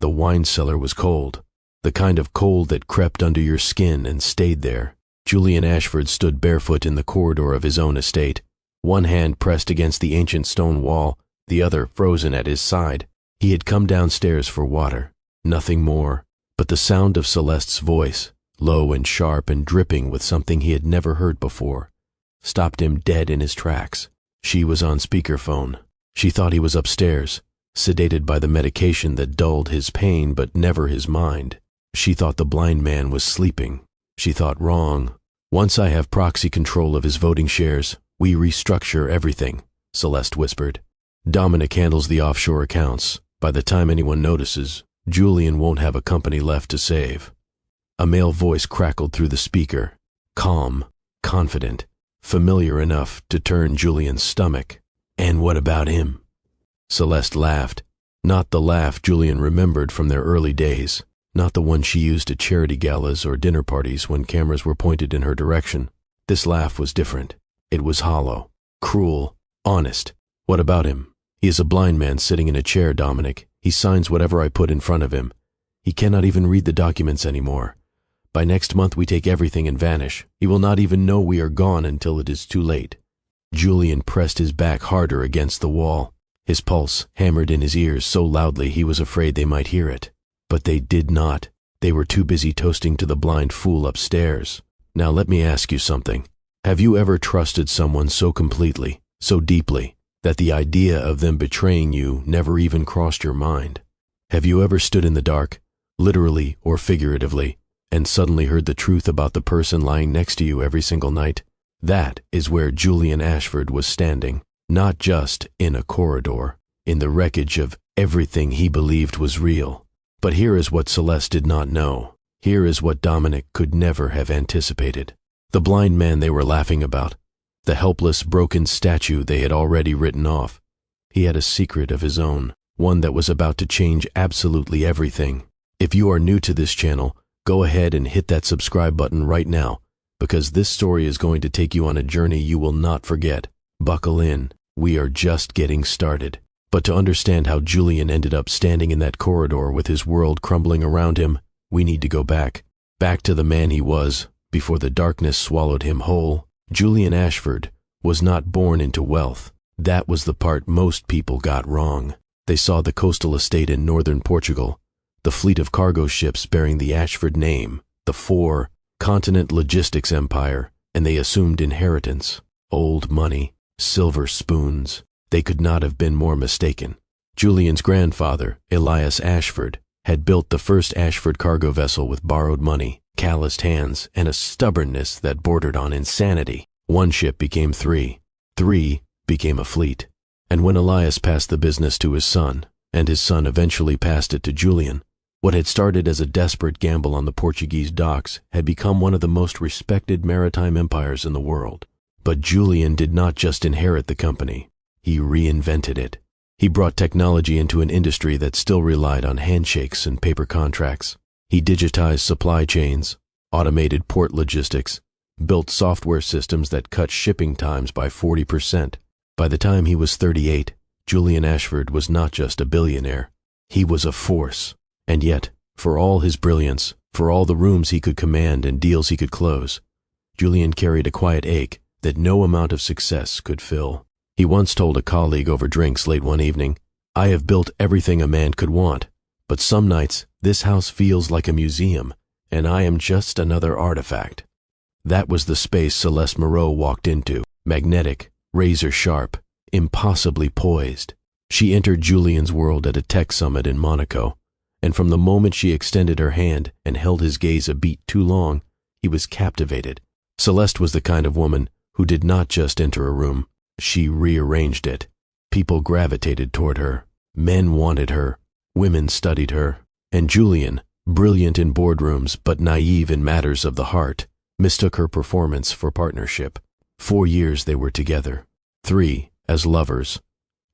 The wine cellar was cold, the kind of cold that crept under your skin and stayed there. Julian Ashford stood barefoot in the corridor of his own estate, one hand pressed against the ancient stone wall, the other frozen at his side. He had come downstairs for water, nothing more, but the sound of Celeste's voice, low and sharp and dripping with something he had never heard before, stopped him dead in his tracks. She was on speakerphone. She thought he was upstairs, sedated by the medication that dulled his pain but never his mind. She thought the blind man was sleeping. She thought wrong. "Once I have proxy control of his voting shares, we restructure everything," Celeste whispered. "Dominic handles the offshore accounts. By the time anyone notices, Julian won't have a company left to save." A male voice crackled through the speaker, calm, confident, familiar enough to turn Julian's stomach. "And what about him?" Celeste laughed, not the laugh Julian remembered from their early days, not the one she used at charity galas or dinner parties when cameras were pointed in her direction. This laugh was different. It was hollow, cruel, honest. "What about him? He is a blind man sitting in a chair, Dominic. He signs whatever I put in front of him. He cannot even read the documents anymore. By next month we take everything and vanish. He will not even know we are gone until it is too late." Julian pressed his back harder against the wall. His pulse hammered in his ears so loudly he was afraid they might hear it. But they did not. They were too busy toasting to the blind fool upstairs. "Now let me ask you something. Have you ever trusted someone so completely, so deeply, that the idea of them betraying you never even crossed your mind? Have you ever stood in the dark, literally or figuratively, and suddenly heard the truth about the person lying next to you every single night? That is where Julian Ashford was standing, not just in a corridor, in the wreckage of everything he believed was real. But here is what Celeste did not know. Here is what Dominic could never have anticipated. The blind man they were laughing about, the helpless, broken statue they had already written off. He had a secret of his own, one that was about to change absolutely everything. If you are new to this channel, go ahead and hit that subscribe button right now, because this story is going to take you on a journey you will not forget. Buckle in. We are just getting started. But to understand how Julian ended up standing in that corridor with his world crumbling around him, we need to go back to the man he was before the darkness swallowed him whole. Julian Ashford was not born into wealth. That was the part most people got wrong. They saw the coastal estate in northern Portugal, the fleet of cargo ships bearing the Ashford name, the four-continent logistics empire, and they assumed inheritance, old money, silver spoons. They could not have been more mistaken. Julian's grandfather, Elias Ashford, had built the first Ashford cargo vessel with borrowed money, calloused hands, and a stubbornness that bordered on insanity. One ship became three. Three became a fleet. And when Elias passed the business to his son, and his son eventually passed it to Julian, what had started as a desperate gamble on the Portuguese docks had become one of the most respected maritime empires in the world. But Julian did not just inherit the company. He reinvented it. He brought technology into an industry that still relied on handshakes and paper contracts. He digitized supply chains, automated port logistics, built software systems that cut shipping times by 40%. By the time he was 38, Julian Ashford was not just a billionaire. He was a force. And yet, for all his brilliance, for all the rooms he could command and deals he could close, Julian carried a quiet ache that no amount of success could fill. He once told a colleague over drinks late one evening, "I have built everything a man could want, but some nights this house feels like a museum, and I am just another artifact." That was the space Celeste Moreau walked into, magnetic, razor-sharp, impossibly poised. She entered Julian's world at a tech summit in Monaco, and from the moment she extended her hand and held his gaze a beat too long, he was captivated. Celeste was the kind of woman who did not just enter a room. She rearranged it. People gravitated toward her. Men wanted her. Women studied her. And Julian, brilliant in boardrooms but naive in matters of the heart, mistook her performance for partnership. 4 years they were together. 3 as lovers.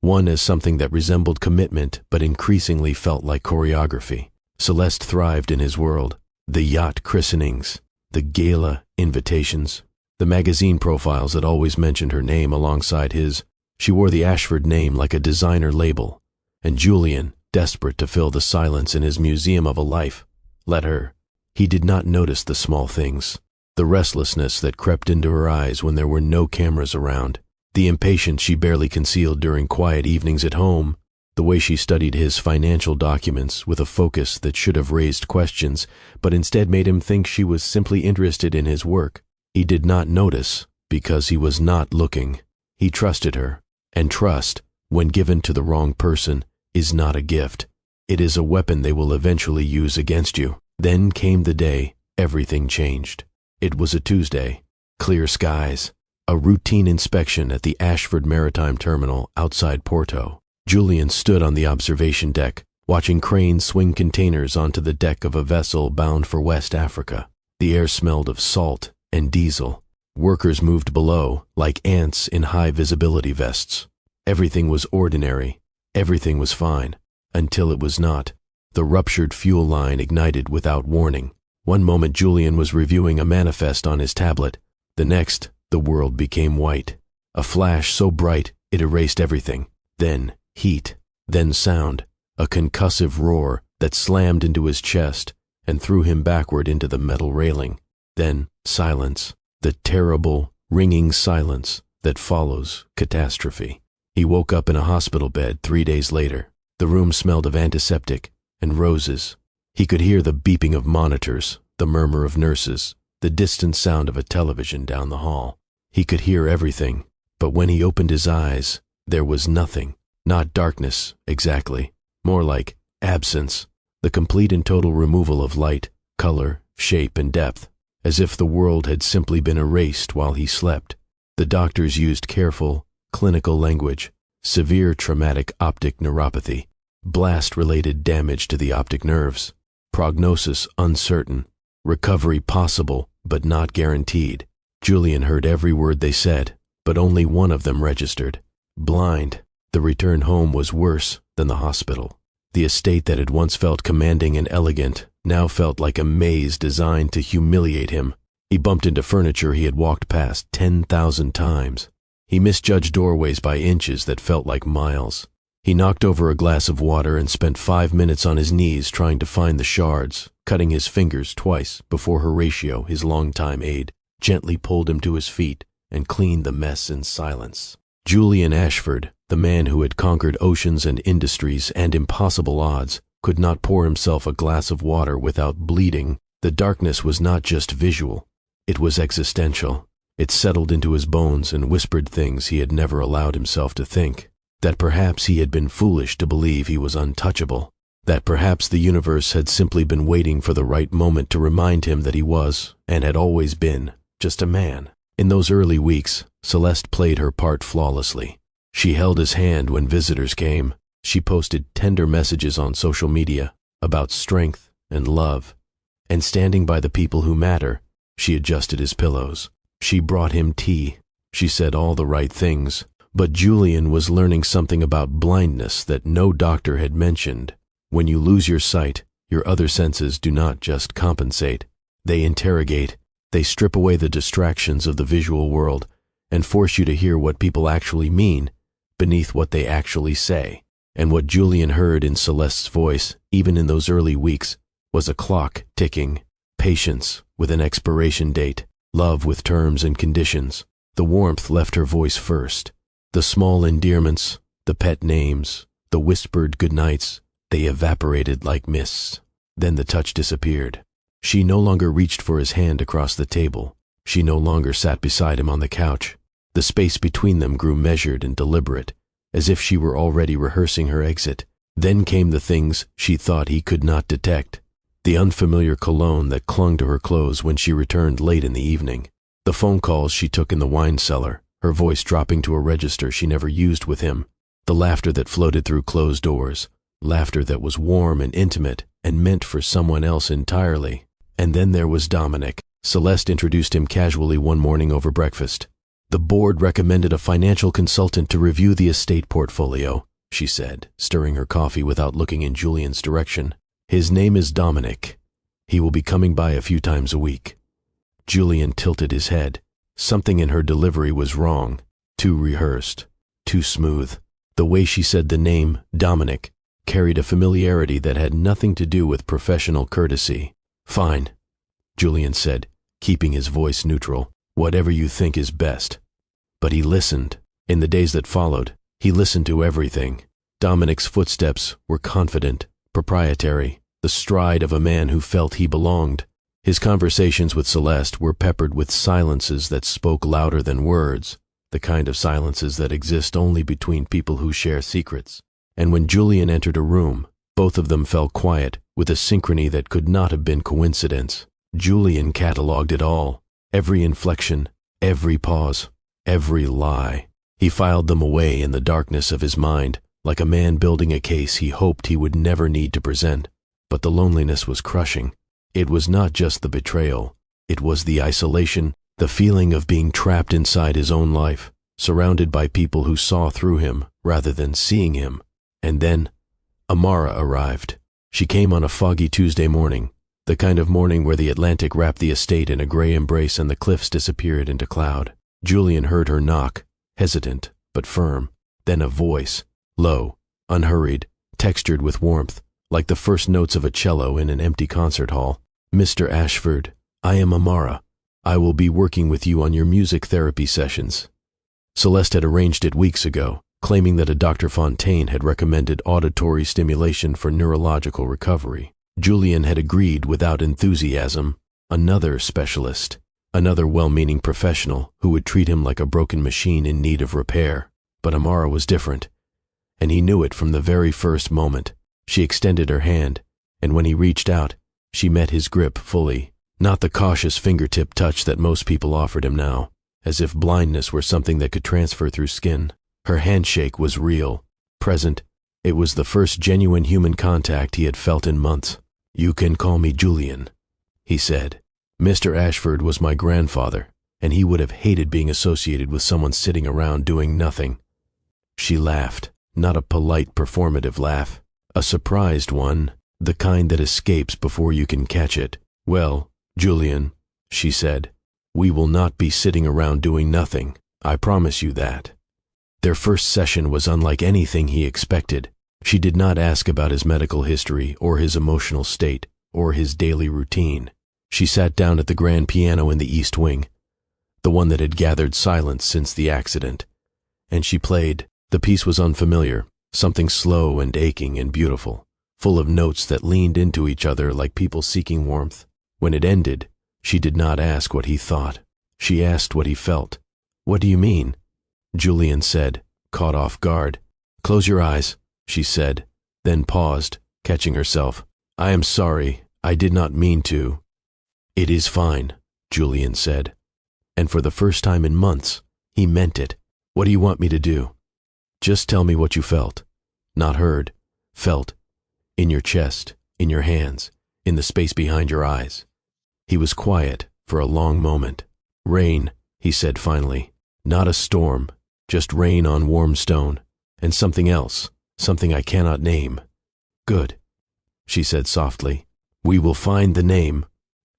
1 as something that resembled commitment but increasingly felt like choreography. Celeste thrived in his world. The yacht christenings, the gala invitations, the magazine profiles that always mentioned her name alongside his. She wore the Ashford name like a designer label, and Julian desperate to fill the silence in his museum of a life. Let her. He did not notice the small things. The restlessness that crept into her eyes when there were no cameras around. The impatience she barely concealed during quiet evenings at home. The way she studied his financial documents with a focus that should have raised questions, but instead made him think she was simply interested in his work. He did not notice because he was not looking. He trusted her, and trust, when given to the wrong person, is not a gift. It is a weapon they will eventually use against you. Then came the day everything changed. It was a Tuesday, clear skies, a routine inspection at the Ashford Maritime Terminal outside Porto. Julian stood on the observation deck, watching cranes swing containers onto the deck of a vessel bound for West Africa. The air smelled of salt and diesel. Workers moved below, like ants in high-visibility vests. Everything was ordinary. Everything was fine, until it was not. The ruptured fuel line ignited without warning. One moment Julian was reviewing a manifest on his tablet. The next, the world became white. A flash so bright it erased everything. Then heat, then sound, a concussive roar that slammed into his chest and threw him backward into the metal railing. Then silence, the terrible, ringing silence that follows catastrophe. He woke up in a hospital bed 3 days later. The room smelled of antiseptic and roses. He could hear the beeping of monitors, the murmur of nurses, the distant sound of a television down the hall. He could hear everything, but when he opened his eyes, there was nothing. Not darkness, exactly. More like absence. The complete and total removal of light, color, shape, and depth, as if the world had simply been erased while he slept. The doctors used careful, clinical language. Severe traumatic optic neuropathy, blast-related damage to the optic nerves, prognosis uncertain, recovery possible but not guaranteed. Julian heard every word they said, but only one of them registered. Blind. The return home was worse than the hospital. The estate that had once felt commanding and elegant now felt like a maze designed to humiliate him. He bumped into furniture he had walked past 10,000 times. He misjudged doorways by inches that felt like miles. He knocked over a glass of water and spent 5 minutes on his knees trying to find the shards, cutting his fingers twice before Horatio, his longtime aide, gently pulled him to his feet and cleaned the mess in silence. Julian Ashford, the man who had conquered oceans and industries and impossible odds, could not pour himself a glass of water without bleeding. The darkness was not just visual, it was existential. It settled into his bones and whispered things he had never allowed himself to think. That perhaps he had been foolish to believe he was untouchable. That perhaps the universe had simply been waiting for the right moment to remind him that he was, and had always been, just a man. In those early weeks, Celeste played her part flawlessly. She held his hand when visitors came. She posted tender messages on social media about strength and love. And standing by the people who matter, she adjusted his pillows. She brought him tea. She said all the right things. But Julian was learning something about blindness that no doctor had mentioned. When you lose your sight, your other senses do not just compensate. They interrogate. They strip away the distractions of the visual world and force you to hear what people actually mean beneath what they actually say. And what Julian heard in Celeste's voice, even in those early weeks, was a clock ticking, patience with an expiration date, love with terms and conditions. The warmth left her voice first. The small endearments, the pet names, the whispered goodnights, they evaporated like mists. Then the touch disappeared. She no longer reached for his hand across the table. She no longer sat beside him on the couch. The space between them grew measured and deliberate, as if she were already rehearsing her exit. Then came the things she thought he could not detect. The unfamiliar cologne that clung to her clothes when she returned late in the evening. The phone calls she took in the wine cellar, her voice dropping to a register she never used with him. The laughter that floated through closed doors, laughter that was warm and intimate and meant for someone else entirely. And then there was Dominic. Celeste introduced him casually one morning over breakfast. The board recommended a financial consultant to review the estate portfolio, she said, stirring her coffee without looking in Julian's direction. His name is Dominic. He will be coming by a few times a week. Julian tilted his head. Something in her delivery was wrong, too rehearsed, too smooth. The way she said the name, Dominic, carried a familiarity that had nothing to do with professional courtesy. "Fine," Julian said, keeping his voice neutral. "Whatever you think is best." But he listened. In the days that followed, he listened to everything. Dominic's footsteps were confident, proprietary, the stride of a man who felt he belonged. His conversations with Celeste were peppered with silences that spoke louder than words, the kind of silences that exist only between people who share secrets. And when Julian entered a room, both of them fell quiet with a synchrony that could not have been coincidence. Julian catalogued it all, every inflection, every pause, every lie. He filed them away in the darkness of his mind, like a man building a case he hoped he would never need to present. But the loneliness was crushing. It was not just the betrayal. It was the isolation, the feeling of being trapped inside his own life, surrounded by people who saw through him rather than seeing him. And then Amara arrived. She came on a foggy Tuesday morning, the kind of morning where the Atlantic wrapped the estate in a gray embrace and the cliffs disappeared into cloud. Julian heard her knock, hesitant but firm. Then a voice, low, unhurried, textured with warmth, like the first notes of a cello in an empty concert hall. "Mr. Ashford, I am Amara. I will be working with you on your music therapy sessions." Celeste had arranged it weeks ago, claiming that a Dr. Fontaine had recommended auditory stimulation for neurological recovery. Julian had agreed without enthusiasm. Another specialist, another well-meaning professional who would treat him like a broken machine in need of repair. But Amara was different, and he knew it from the very first moment. She extended her hand, and when he reached out, she met his grip fully, not the cautious fingertip touch that most people offered him now, as if blindness were something that could transfer through skin. Her handshake was real, present. It was the first genuine human contact he had felt in months. "You can call me Julian," he said. "Mr. Ashford was my grandfather, and he would have hated being associated with someone sitting around doing nothing." She laughed, not a polite performative laugh, a surprised one, the kind that escapes before you can catch it. "Well, Julian," she said, "we will not be sitting around doing nothing. I promise you that." Their first session was unlike anything he expected. She did not ask about his medical history or his emotional state or his daily routine. She sat down at the grand piano in the East Wing, the one that had gathered silence since the accident, and she played. The piece was unfamiliar, something slow and aching and beautiful, full of notes that leaned into each other like people seeking warmth. When it ended, she did not ask what he thought. She asked what he felt. "What do you mean?" Julian said, caught off guard. "Close your eyes," she said, then paused, catching herself. "I am sorry. I did not mean to." "It is fine," Julian said. And for the first time in months, he meant it. "What do you want me to do?" "Just tell me what you felt." Not heard, felt. In your chest, in your hands, in the space behind your eyes. He was quiet for a long moment. "Rain," he said finally. "Not a storm, just rain on warm stone. And something else, something I cannot name." "Good," she said softly. "We will find the name."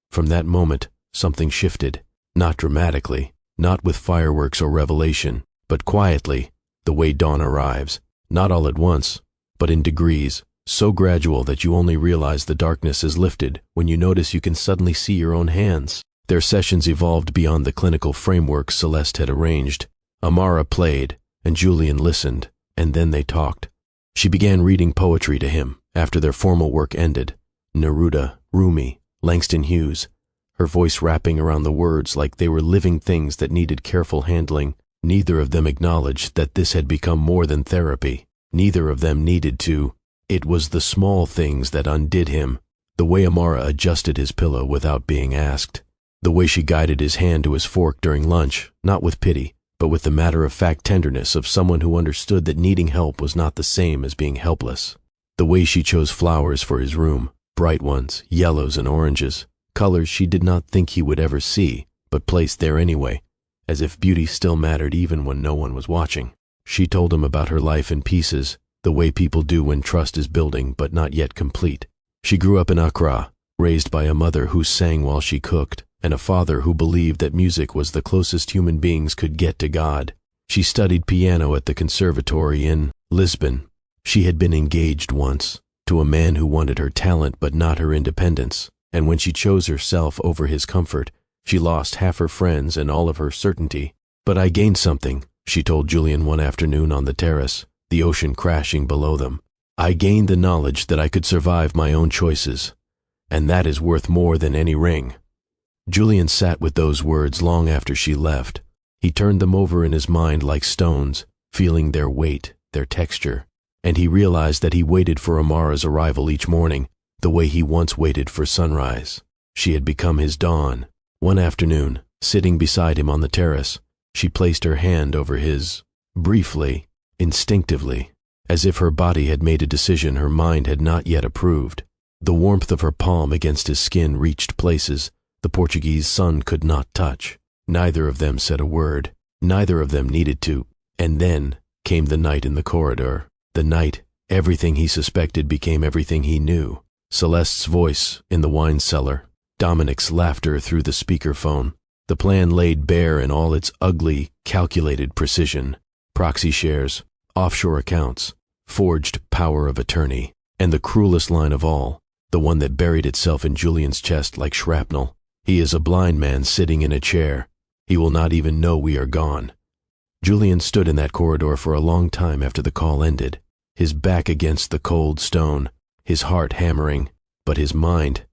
From that moment, something shifted. Not dramatically, not with fireworks or revelation, but quietly, the way dawn arrives. Not all at once, but in degrees, so gradual that you only realize the darkness is lifted when you notice you can suddenly see your own hands. Their sessions evolved beyond the clinical framework Celeste had arranged. Amara played, and Julian listened, and then they talked. She began reading poetry to him after their formal work ended. Neruda, Rumi, Langston Hughes, her voice wrapping around the words like they were living things that needed careful handling. Neither of them acknowledged that this had become more than therapy. Neither of them needed to. It was the small things that undid him. The way Amara adjusted his pillow without being asked. The way she guided his hand to his fork during lunch, not with pity, but with the matter-of-fact tenderness of someone who understood that needing help was not the same as being helpless. The way she chose flowers for his room, bright ones, yellows and oranges, colors she did not think he would ever see, but placed there anyway, as if beauty still mattered even when no one was watching. She told him about her life in pieces, the way people do when trust is building but not yet complete. She grew up in Accra, raised by a mother who sang while she cooked, and a father who believed that music was the closest human beings could get to God. She studied piano at the conservatory in Lisbon. She had been engaged once, to a man who wanted her talent but not her independence, and when she chose herself over his comfort, she lost half her friends and all of her certainty. But I gained something, she told Julian one afternoon on the terrace, the ocean crashing below them. I gained the knowledge that I could survive my own choices, and that is worth more than any ring. Julian sat with those words long after she left. He turned them over in his mind like stones, feeling their weight, their texture, and he realized that he waited for Amara's arrival each morning, the way he once waited for sunrise. She had become his dawn. One afternoon, sitting beside him on the terrace, she placed her hand over his, briefly, instinctively, as if her body had made a decision her mind had not yet approved. The warmth of her palm against his skin reached places the Portuguese sun could not touch. Neither of them said a word. Neither of them needed to. And then came the night in the corridor. The night, everything he suspected became everything he knew. Celeste's voice in the wine cellar. Dominic's laughter through the speakerphone. The plan laid bare in all its ugly, calculated precision. Proxy shares, offshore accounts, forged power of attorney, and the cruelest line of all, the one that buried itself in Julian's chest like shrapnel. He is a blind man sitting in a chair. He will not even know we are gone. Julian stood in that corridor for a long time after the call ended, his back against the cold stone, his heart hammering, but his mind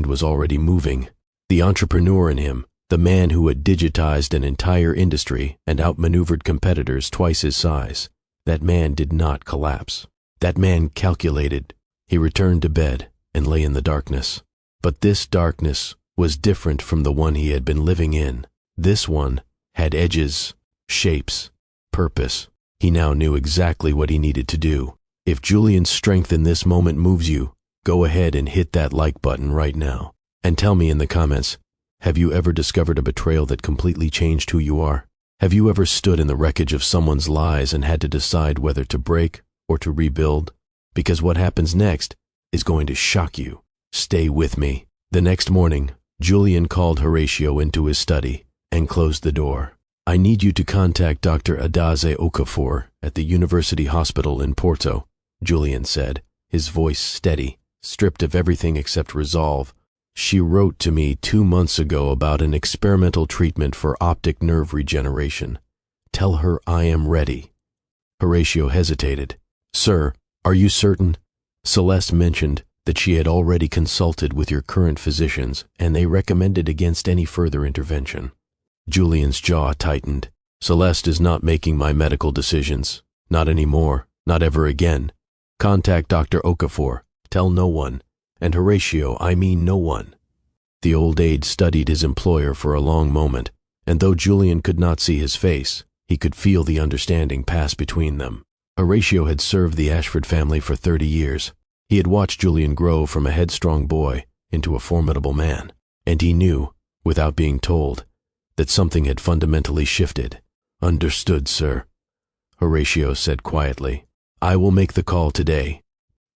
was already moving. The entrepreneur in him, the man who had digitized an entire industry and outmaneuvered competitors twice his size, that man did not collapse. That man calculated. He returned to bed and lay in the darkness. But this darkness was different from the one he had been living in. This one had edges, shapes, purpose. He now knew exactly what he needed to do. If Julian's strength in this moment moves you, go ahead and hit that like button right now. And tell me in the comments, have you ever discovered a betrayal that completely changed who you are? Have you ever stood in the wreckage of someone's lies and had to decide whether to break or to rebuild? Because what happens next is going to shock you. Stay with me. The next morning, Julian called Horatio into his study and closed the door. I need you to contact Dr. Adaze Okafor at the University Hospital in Porto, Julian said, his voice steady, stripped of everything except resolve. She wrote to me 2 months ago about an experimental treatment for optic nerve regeneration. Tell her I am ready. Horatio hesitated. Sir, are you certain? Celeste mentioned that she had already consulted with your current physicians and they recommended against any further intervention. Julian's jaw tightened. Celeste is not making my medical decisions. Not anymore. Not ever again. Contact Dr. Okafor. Tell no one. And Horatio, I mean no one. The old aide studied his employer for a long moment, and though Julian could not see his face, he could feel the understanding pass between them. Horatio had served the Ashford family for 30 years. He had watched Julian grow from a headstrong boy into a formidable man, and he knew, without being told, that something had fundamentally shifted. Understood, sir, Horatio said quietly. I will make the call today.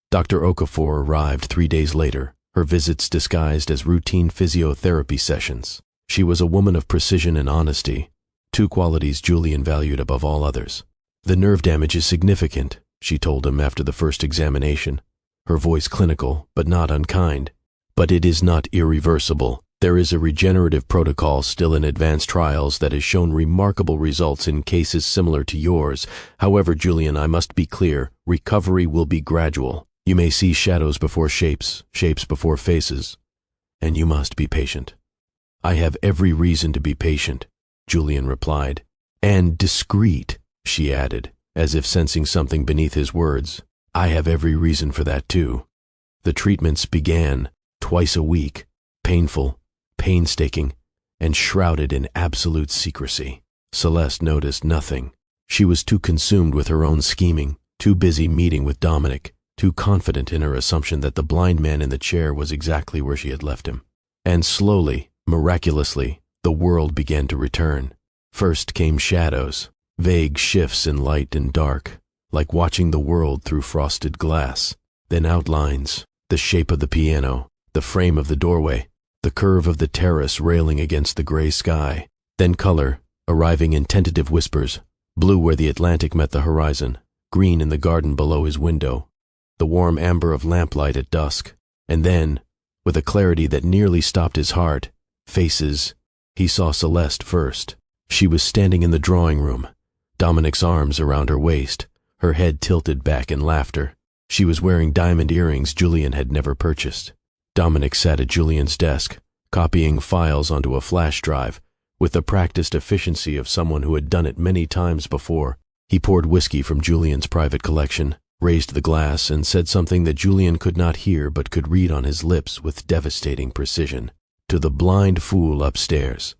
Dr. Okafor arrived 3 days later, her visits disguised as routine physiotherapy sessions. She was a woman of precision and honesty, 2 qualities Julian valued above all others. The nerve damage is significant, she told him after the first examination, her voice clinical but not unkind. But it is not irreversible. There is a regenerative protocol still in advanced trials that has shown remarkable results in cases similar to yours. However, Julian, I must be clear, recovery will be gradual. You may see shadows before shapes, shapes before faces, and you must be patient. I have every reason to be patient, Julian replied. And discreet, she added, as if sensing something beneath his words. I have every reason for that too. The treatments began twice a week, painful, painstaking, and shrouded in absolute secrecy. Celeste noticed nothing. She was too consumed with her own scheming, too busy meeting with Dominic, too confident in her assumption that the blind man in the chair was exactly where she had left him. And slowly, miraculously, the world began to return. First came shadows, vague shifts in light and dark, like watching the world through frosted glass. Then outlines, the shape of the piano, the frame of the doorway, the curve of the terrace railing against the gray sky. Then color, arriving in tentative whispers, blue where the Atlantic met the horizon, green in the garden below his window, the warm amber of lamplight at dusk, and then, with a clarity that nearly stopped his heart, faces. He saw Celeste first. She was standing in the drawing room, Dominic's arms around her waist, her head tilted back in laughter. She was wearing diamond earrings Julian had never purchased. Dominic sat at Julian's desk, copying files onto a flash drive, with the practiced efficiency of someone who had done it many times before. He poured whiskey from Julian's private collection, raised the glass, and said something that Julian could not hear but could read on his lips with devastating precision. To the blind fool upstairs.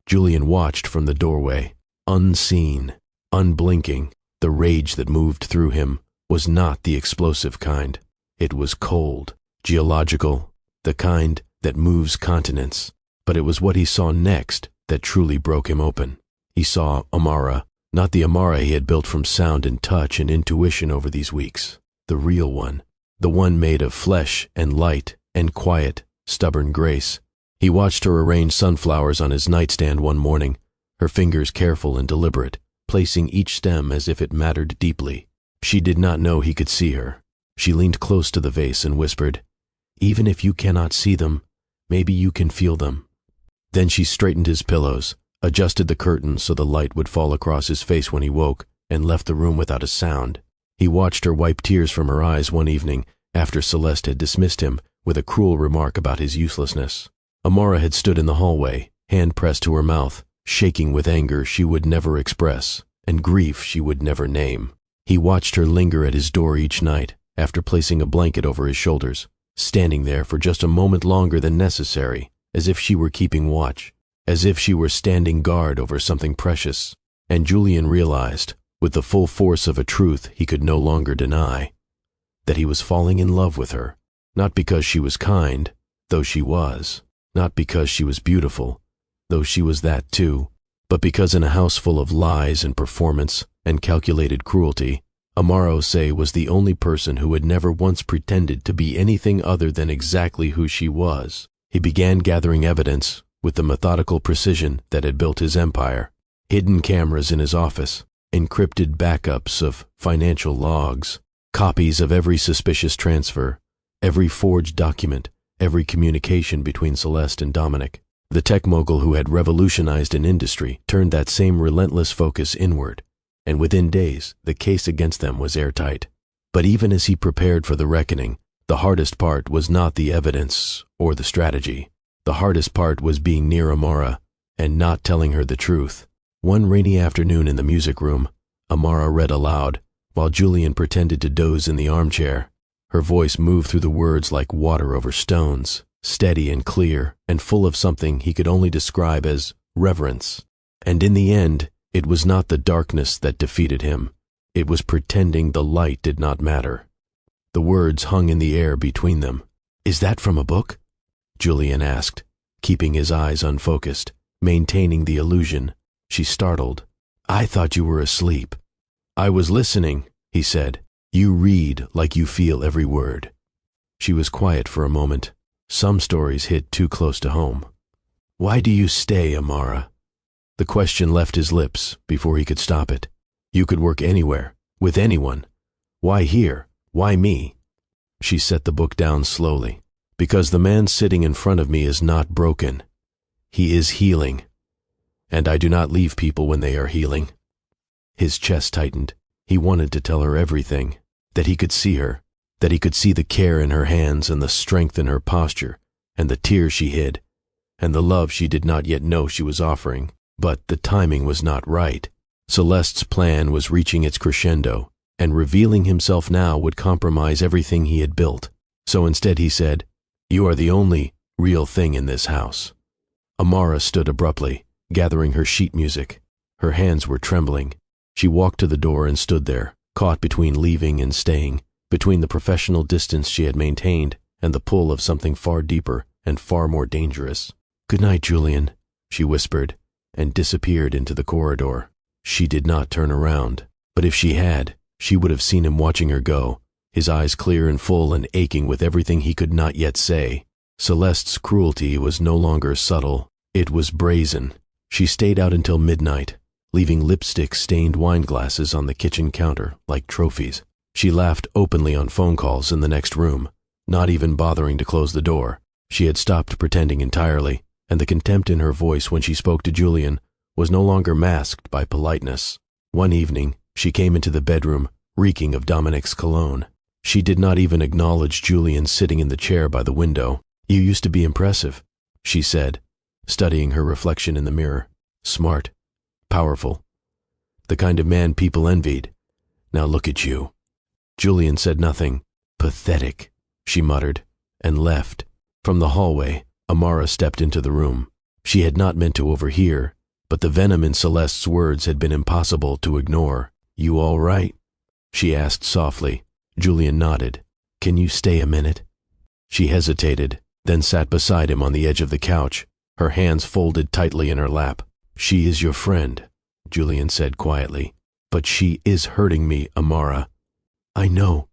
Julian watched from the doorway, unseen, unblinking. The rage that moved through him was not the explosive kind. It was cold, geological, the kind that moves continents. But it was what he saw next that truly broke him open. He saw Amara, not the Amara he had built from sound and touch and intuition over these weeks. The real one, the one made of flesh and light and quiet, stubborn grace. He watched her arrange sunflowers on his nightstand one morning, her fingers careful and deliberate, placing each stem as if it mattered deeply. She did not know he could see her. She leaned close to the vase and whispered, "Even if you cannot see them, maybe you can feel them." Then she straightened his pillows, adjusted the curtains so the light would fall across his face when he woke, and left the room without a sound. He watched her wipe tears from her eyes one evening after Celeste had dismissed him with a cruel remark about his uselessness. Amara had stood in the hallway, hand pressed to her mouth, shaking with anger she would never express and grief she would never name. He watched her linger at his door each night after placing a blanket over his shoulders, standing there for just a moment longer than necessary, as if she were keeping watch, as if she were standing guard over something precious. And Julian realized, with the full force of a truth he could no longer deny, that he was falling in love with her, not because she was kind, though she was, not because she was beautiful, though she was that too, but because in a house full of lies and performance and calculated cruelty, Amara Osei was the only person who had never once pretended to be anything other than exactly who she was. He began gathering evidence with the methodical precision that had built his empire. Hidden cameras in his office, encrypted backups of financial logs, copies of every suspicious transfer, every forged document, every communication between Celeste and Dominic. The tech mogul who had revolutionized an industry turned that same relentless focus inward, and within days the case against them was airtight. But even as he prepared for the reckoning, the hardest part was not the evidence or the strategy. The hardest part was being near Amara and not telling her the truth. One rainy afternoon in the music room, Amara read aloud, while Julian pretended to doze in the armchair. Her voice moved through the words like water over stones, steady and clear, and full of something he could only describe as reverence. And in the end, it was not the darkness that defeated him. It was pretending the light did not matter. The words hung in the air between them. "Is that from a book?" Julian asked, keeping his eyes unfocused, maintaining the illusion. She startled. "I thought you were asleep." "I was listening," he said. "You read like you feel every word." She was quiet for a moment. Some stories hit too close to home. "Why do you stay, Amara?" The question left his lips before he could stop it. "You could work anywhere, with anyone. Why here? Why me?" She set the book down slowly. "Because the man sitting in front of me is not broken. He is healing. And I do not leave people when they are healing." His chest tightened. He wanted to tell her everything, that he could see her, that he could see the care in her hands and the strength in her posture, and the tears she hid, and the love she did not yet know she was offering. But the timing was not right. Celeste's plan was reaching its crescendo, and revealing himself now would compromise everything he had built. So instead he said, "You are the only real thing in this house." Amara stood abruptly, gathering her sheet music. Her hands were trembling. She walked to the door and stood there, caught between leaving and staying, between the professional distance she had maintained and the pull of something far deeper and far more dangerous. "Good night, Julian," she whispered, and disappeared into the corridor. She did not turn around, but if she had, she would have seen him watching her go, his eyes clear and full and aching with everything he could not yet say. Celeste's cruelty was no longer subtle, it was brazen. She stayed out until midnight, leaving lipstick-stained wine glasses on the kitchen counter like trophies. She laughed openly on phone calls in the next room, not even bothering to close the door. She had stopped pretending entirely, and the contempt in her voice when she spoke to Julian was no longer masked by politeness. One evening, she came into the bedroom, reeking of Dominic's cologne. She did not even acknowledge Julian sitting in the chair by the window. "You used to be impressive," she said, studying her reflection in the mirror. "Smart, powerful, the kind of man people envied. Now look at you." Julian said nothing. "Pathetic," she muttered, and left. From the hallway, Amara stepped into the room. She had not meant to overhear, but the venom in Celeste's words had been impossible to ignore. "You all right?" she asked softly. Julian nodded. "Can you stay a minute?" She hesitated, then sat beside him on the edge of the couch, her hands folded tightly in her lap. "She is your friend," Julian said quietly. "But she is hurting me, Amara." "I know,"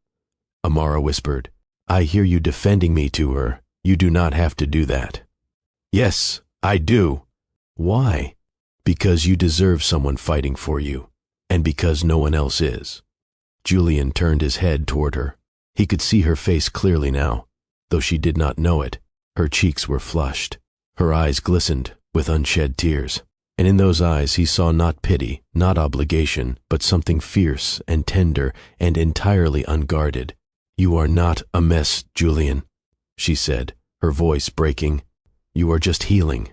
Amara whispered. "I hear you defending me to her. You do not have to do that." "Yes, I do." "Why?" "Because you deserve someone fighting for you, and because no one else is." Julian turned his head toward her. He could see her face clearly now, though she did not know it. Her cheeks were flushed. Her eyes glistened with unshed tears. And in those eyes he saw not pity, not obligation, but something fierce and tender and entirely unguarded. "You are not a mess, Julian," she said, her voice breaking. "You are just healing."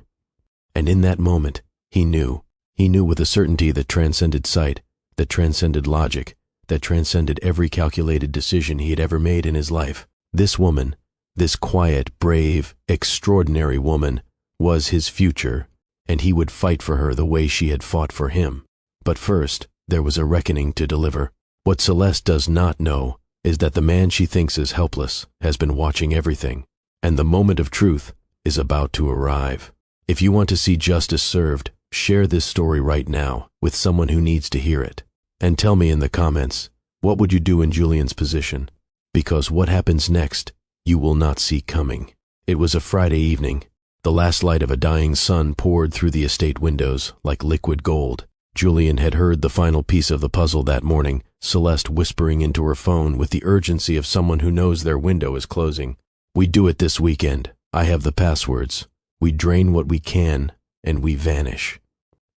And in that moment, he knew with a certainty that transcended sight, that transcended logic, that transcended every calculated decision he had ever made in his life. This woman, this quiet, brave, extraordinary woman, was his future, and he would fight for her the way she had fought for him. But first, there was a reckoning to deliver. What Celeste does not know is that the man she thinks is helpless has been watching everything, and the moment of truth is about to arrive. If you want to see justice served, share this story right now with someone who needs to hear it. And tell me in the comments, what would you do in Julian's position? Because what happens next, you will not see coming. It was a Friday evening. The last light of a dying sun poured through the estate windows like liquid gold. Julian had heard the final piece of the puzzle that morning, Celeste whispering into her phone with the urgency of someone who knows their window is closing. "We do it this weekend. I have the passwords. We drain what we can, and we vanish."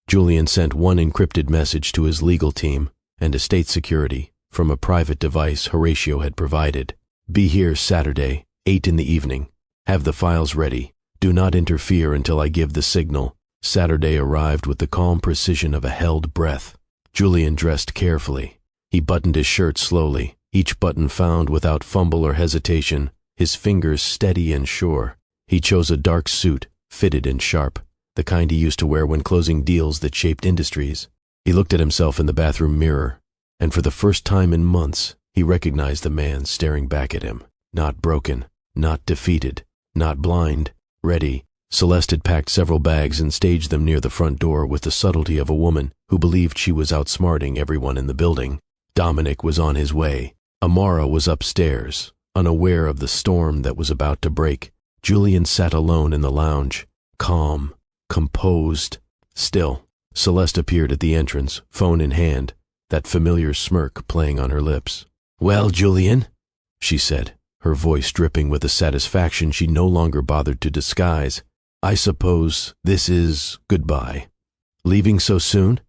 Julian sent one encrypted message to his legal team and estate security from a private device Horatio had provided. "Be here Saturday, 8 in the evening. Have the files ready. Do not interfere until I give the signal." Saturday arrived with the calm precision of a held breath. Julian dressed carefully. He buttoned his shirt slowly, each button found without fumble or hesitation, his fingers steady and sure. He chose a dark suit, fitted and sharp, the kind he used to wear when closing deals that shaped industries. He looked at himself in the bathroom mirror, and for the first time in months, he recognized the man staring back at him. Not broken, not defeated, not blind, ready. Celeste had packed several bags and staged them near the front door with the subtlety of a woman who believed she was outsmarting everyone in the building. Dominic was on his way. Amara was upstairs, unaware of the storm that was about to break. Julian sat alone in the lounge, calm, composed. Still, Celeste appeared at the entrance, phone in hand, that familiar smirk playing on her lips. "Well, Julian," she said, her voice dripping with a satisfaction she no longer bothered to disguise. "I suppose this is goodbye." "Leaving so soon?"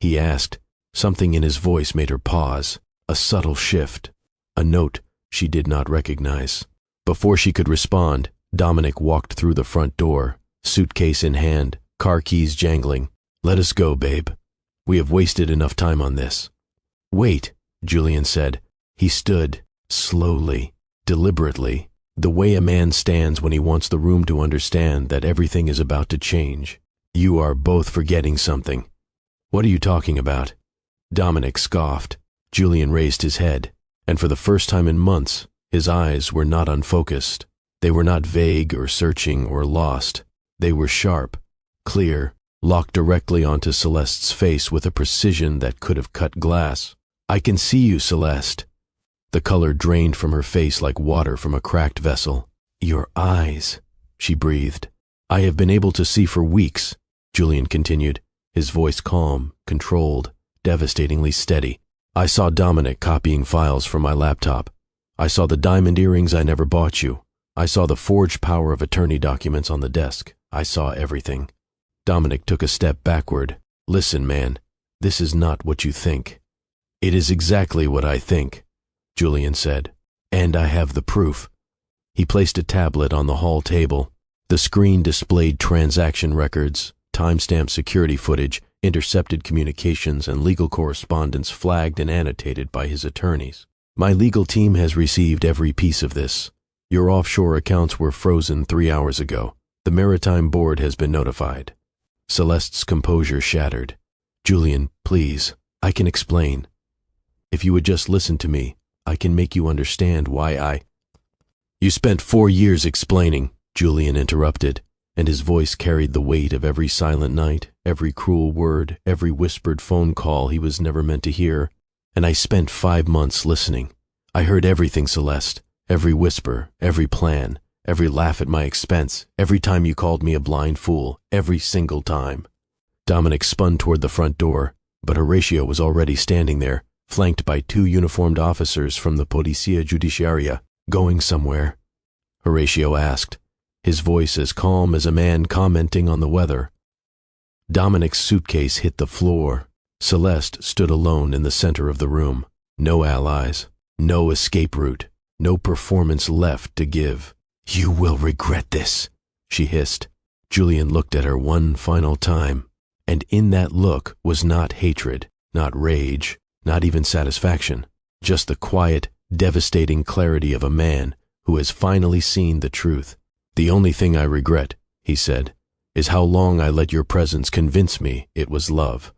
he asked. Something in his voice made her pause, a subtle shift, a note she did not recognize. Before she could respond, Dominic walked through the front door, suitcase in hand, car keys jangling. "Let us go, babe. We have wasted enough time on this." "Wait," Julian said. He stood, slowly, deliberately, the way a man stands when he wants the room to understand that everything is about to change. "You are both forgetting something." "What are you talking about?" Dominic scoffed. Julian raised his head, and for the first time in months, his eyes were not unfocused. They were not vague or searching or lost. They were sharp, clear, locked directly onto Celeste's face with a precision that could have cut glass. "I can see you, Celeste." The color drained from her face like water from a cracked vessel. "Your eyes," she breathed. "I have been able to see for weeks," Julian continued. his voice calm, controlled, devastatingly steady. "I saw Dominic copying files from my laptop. I saw the diamond earrings I never bought you. I saw the forged power of attorney documents on the desk. I saw everything." Dominic took a step backward. "Listen, man, this is not what you think." "It is exactly what I think," Julian said, "and I have the proof." He placed a tablet on the hall table. The screen displayed transaction records, timestamp security footage, intercepted communications, and legal correspondence flagged and annotated by his attorneys. "My legal team has received every piece of this. Your offshore accounts were frozen 3 hours ago. The Maritime Board has been notified." Celeste's composure shattered. "Julian, please, I can explain. If you would just listen to me, I can make you understand why I—" "You spent 4 years explaining," Julian interrupted, and his voice carried the weight of every silent night, every cruel word, every whispered phone call he was never meant to hear. "And I spent 5 months listening. I heard everything, Celeste, every whisper, every plan, every laugh at my expense, every time you called me a blind fool, every single time." Dominic spun toward the front door, but Horatio was already standing there, flanked by 2 uniformed officers from the Policia Judiciaria. "Going somewhere?" Horatio asked, his voice as calm as a man commenting on the weather. Dominic's suitcase hit the floor. Celeste stood alone in the center of the room. No allies, no escape route, no performance left to give. "You will regret this," she hissed. Julian looked at her one final time, and in that look was not hatred, not rage, not even satisfaction, just the quiet, devastating clarity of a man who has finally seen the truth. "The only thing I regret," he said, "is how long I let your presence convince me it was love."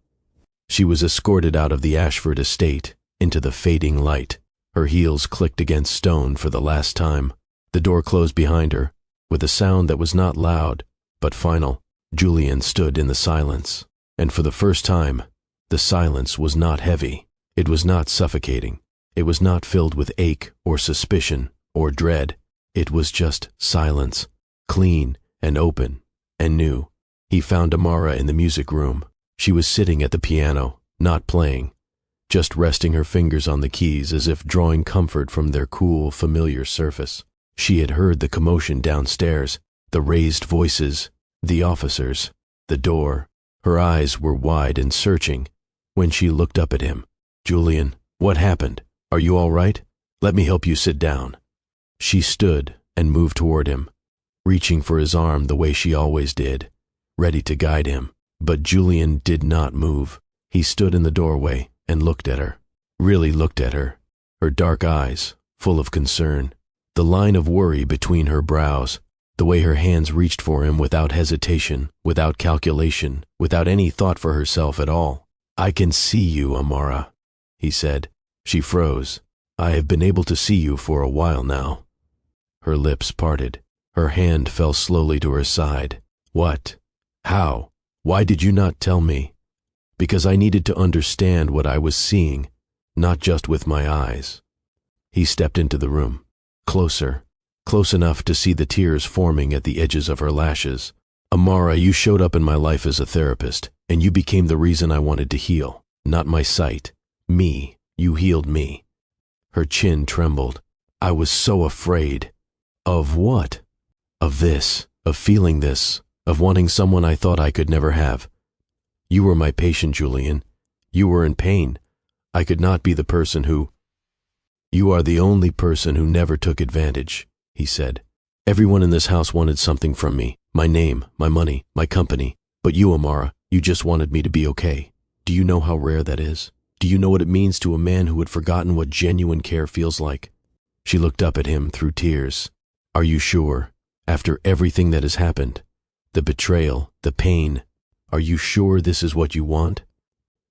She was escorted out of the Ashford estate into the fading light. Her heels clicked against stone for the last time. The door closed behind her, with a sound that was not loud, but final. Julian stood in the silence, and for the first time, the silence was not heavy. It was not suffocating. It was not filled with ache or suspicion or dread. It was just silence, clean and open and new. He found Amara in the music room. She was sitting at the piano, not playing, just resting her fingers on the keys as if drawing comfort from their cool, familiar surface. She had heard the commotion downstairs, the raised voices, the officers, the door. Her eyes were wide and searching when she looked up at him. "Julian, what happened? Are you all right? Let me help you sit down." She stood and moved toward him, reaching for his arm the way she always did, ready to guide him. But Julian did not move. He stood in the doorway and looked at her, really looked at her, her dark eyes full of concern, the line of worry between her brows, the way her hands reached for him without hesitation, without calculation, without any thought for herself at all. "I can see you, Amara," he said. She froze. "I have been able to see you for a while now." Her lips parted. Her hand fell slowly to her side. "What? How? Why did you not tell me?" "Because I needed to understand what I was seeing, not just with my eyes." He stepped into the room, closer, close enough to see the tears forming at the edges of her lashes. "Amara, you showed up in my life as a therapist, and you became the reason I wanted to heal. Not my sight. Me. You healed me." Her chin trembled. "I was so afraid." "Of what?" "Of this, of feeling this, of wanting someone I thought I could never have. You were my patient, Julian. You were in pain. I could not be the person who—" "You are the only person who never took advantage," he said. "Everyone in this house wanted something from me, my name, my money, my company. But you, Amara, you just wanted me to be okay. Do you know how rare that is? Do you know what it means to a man who had forgotten what genuine care feels like?" She looked up at him through tears. "Are you sure, after everything that has happened, the betrayal, the pain, are you sure this is what you want?"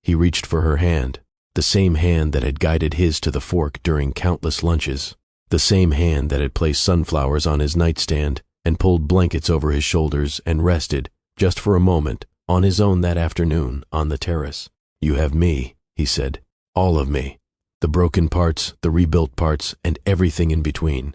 He reached for her hand, the same hand that had guided his to the fork during countless lunches, the same hand that had placed sunflowers on his nightstand and pulled blankets over his shoulders and rested, just for a moment, on his own that afternoon on the terrace. "You have me," he said, "all of me, the broken parts, the rebuilt parts, and everything in between."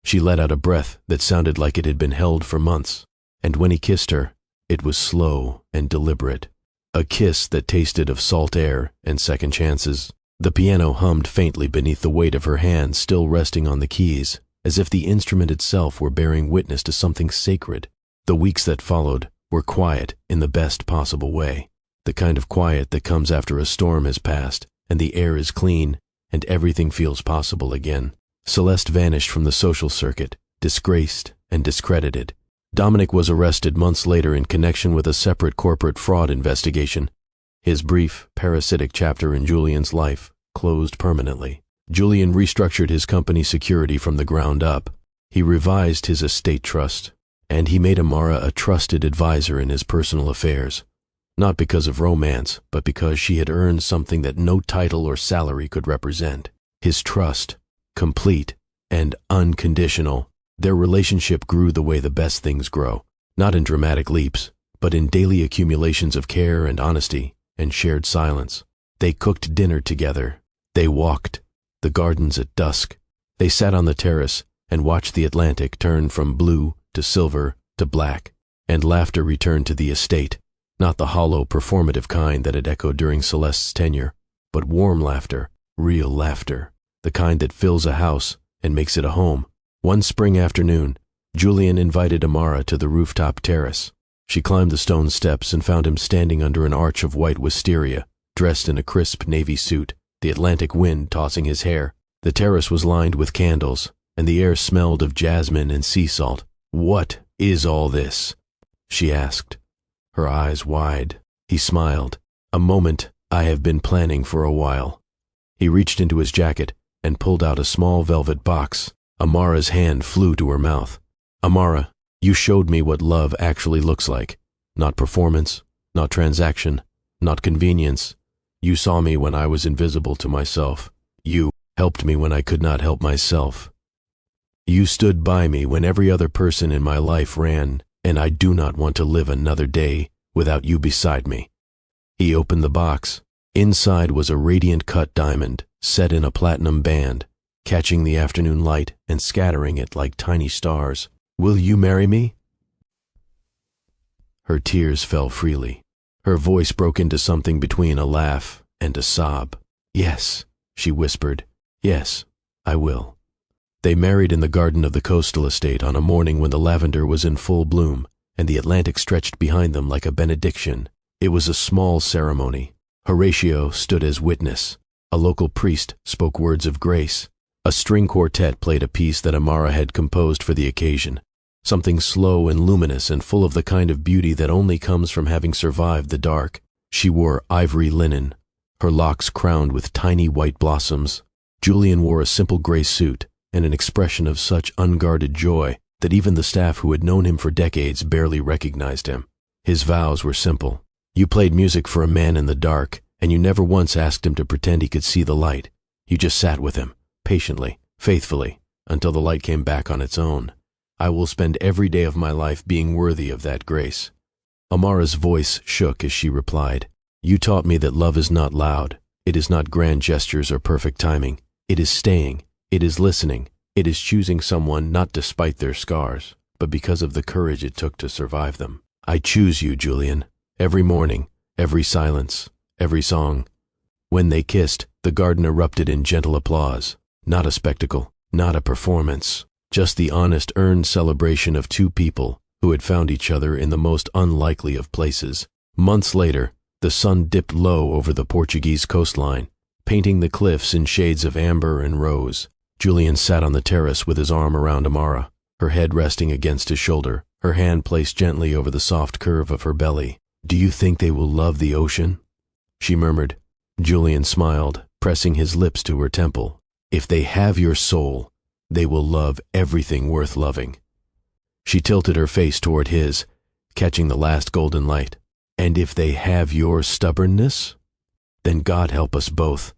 She let out a breath that sounded like it had been held for months, and when he kissed her, it was slow and deliberate. A kiss that tasted of salt air and second chances. The piano hummed faintly beneath the weight of her hands still resting on the keys, as if the instrument itself were bearing witness to something sacred. The weeks that followed were quiet in the best possible way, the kind of quiet that comes after a storm has passed and the air is clean and everything feels possible again. Celeste vanished from the social circuit, disgraced and discredited. Dominic was arrested months later in connection with a separate corporate fraud investigation. His brief, parasitic chapter in Julian's life closed permanently. Julian restructured his company security from the ground up. He revised his estate trust, and he made Amara a trusted advisor in his personal affairs. Not because of romance, but because she had earned something that no title or salary could represent. His trust, complete and unconditional. Their relationship grew the way the best things grow, not in dramatic leaps, but in daily accumulations of care and honesty and shared silence. They cooked dinner together. They walked the gardens at dusk. They sat on the terrace and watched the Atlantic turn from blue to silver to black, and laughter returned to the estate, not the hollow, performative kind that had echoed during Celeste's tenure, but warm laughter, real laughter, the kind that fills a house and makes it a home. One spring afternoon, Julian invited Amara to the rooftop terrace. She climbed the stone steps and found him standing under an arch of white wisteria, dressed in a crisp navy suit, the Atlantic wind tossing his hair. The terrace was lined with candles, and the air smelled of jasmine and sea salt. "What is all this?" she asked, her eyes wide. He smiled. "A moment I have been planning for a while." He reached into his jacket and pulled out a small velvet box. Amara's hand flew to her mouth. "Amara, you showed me what love actually looks like. Not performance, not transaction, not convenience. You saw me when I was invisible to myself. You helped me when I could not help myself. You stood by me when every other person in my life ran, and I do not want to live another day without you beside me." He opened the box. Inside was a radiant cut diamond set in a platinum band, catching the afternoon light and scattering it like tiny stars. "Will you marry me?" Her tears fell freely. Her voice broke into something between a laugh and a sob. "Yes," she whispered. "Yes, I will." They married in the garden of the coastal estate on a morning when the lavender was in full bloom and the Atlantic stretched behind them like a benediction. It was a small ceremony. Horatio stood as witness. A local priest spoke words of grace. A string quartet played a piece that Amara had composed for the occasion, something slow and luminous and full of the kind of beauty that only comes from having survived the dark. She wore ivory linen, her locks crowned with tiny white blossoms. Julian wore a simple gray suit and an expression of such unguarded joy that even the staff who had known him for decades barely recognized him. His vows were simple. You played music for a man in the dark, and you never once asked him to pretend he could see the light. You just sat with him, patiently, faithfully, until the light came back on its own. I will spend every day of my life being worthy of that grace. Amara's voice shook as she replied, "You taught me that love is not loud. It is not grand gestures or perfect timing. It is staying. It is listening. It is choosing someone not despite their scars, but because of the courage it took to survive them. I choose you, Julian. Every morning, every silence, every song." When they kissed, the garden erupted in gentle applause. Not a spectacle, not a performance, just the honest, earned celebration of two people who had found each other in the most unlikely of places. Months later, the sun dipped low over the Portuguese coastline, painting the cliffs in shades of amber and rose. Julian sat on the terrace with his arm around Amara, her head resting against his shoulder, her hand placed gently over the soft curve of her belly. "Do you think they will love the ocean?" she murmured. Julian smiled, pressing his lips to her temple. "If they have your soul, they will love everything worth loving." She tilted her face toward his, catching the last golden light. "And if they have your stubbornness, then God help us both."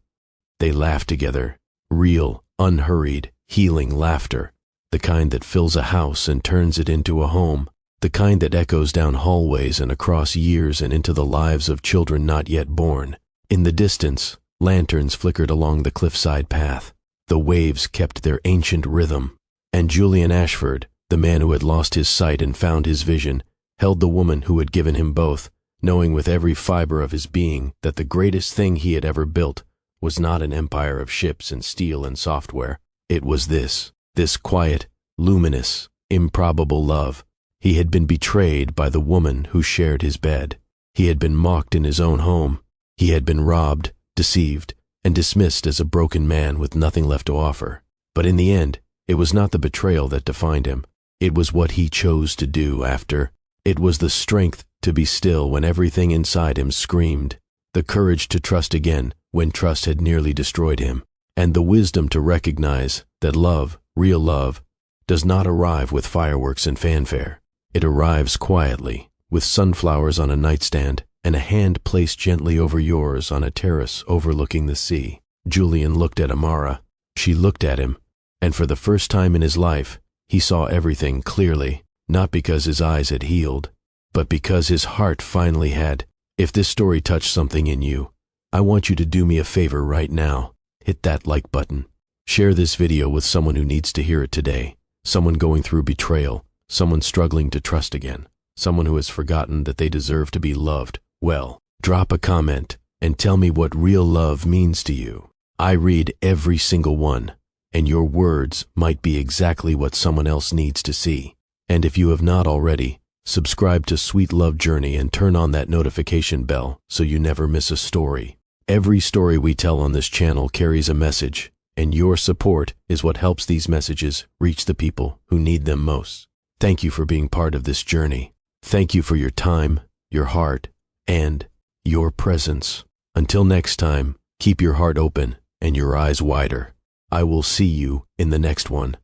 They laughed together, real, unhurried, healing laughter, the kind that fills a house and turns it into a home, the kind that echoes down hallways and across years and into the lives of children not yet born. In the distance, lanterns flickered along the cliffside path. The waves kept their ancient rhythm, and Julian Ashford, the man who had lost his sight and found his vision, held the woman who had given him both, knowing with every fiber of his being that the greatest thing he had ever built was not an empire of ships and steel and software. It was this quiet, luminous, improbable love. He had been betrayed by the woman who shared his bed. He had been mocked in his own home. He had been robbed, deceived, and dismissed as a broken man with nothing left to offer. But in the end, it was not the betrayal that defined him. It was what he chose to do after. It was the strength to be still when everything inside him screamed, the courage to trust again when trust had nearly destroyed him, and the wisdom to recognize that love, real love, does not arrive with fireworks and fanfare. It arrives quietly, with sunflowers on a nightstand and a hand placed gently over yours on a terrace overlooking the sea. Julian looked at Amara. She looked at him, and for the first time in his life, he saw everything clearly, not because his eyes had healed, but because his heart finally had. If this story touched something in you, I want you to do me a favor right now. Hit that like button. Share this video with someone who needs to hear it today, someone going through betrayal, someone struggling to trust again, someone who has forgotten that they deserve to be loved well. Drop a comment and tell me what real love means to you. I read every single one, and your words might be exactly what someone else needs to see. And if you have not already, subscribe to Sweet Love Journey and turn on that notification bell so you never miss a story. Every story we tell on this channel carries a message, and your support is what helps these messages reach the people who need them most. Thank you for being part of this journey. Thank you for your time, your heart, and your presence. Until next time, keep your heart open and your eyes wider. I will see you in the next one.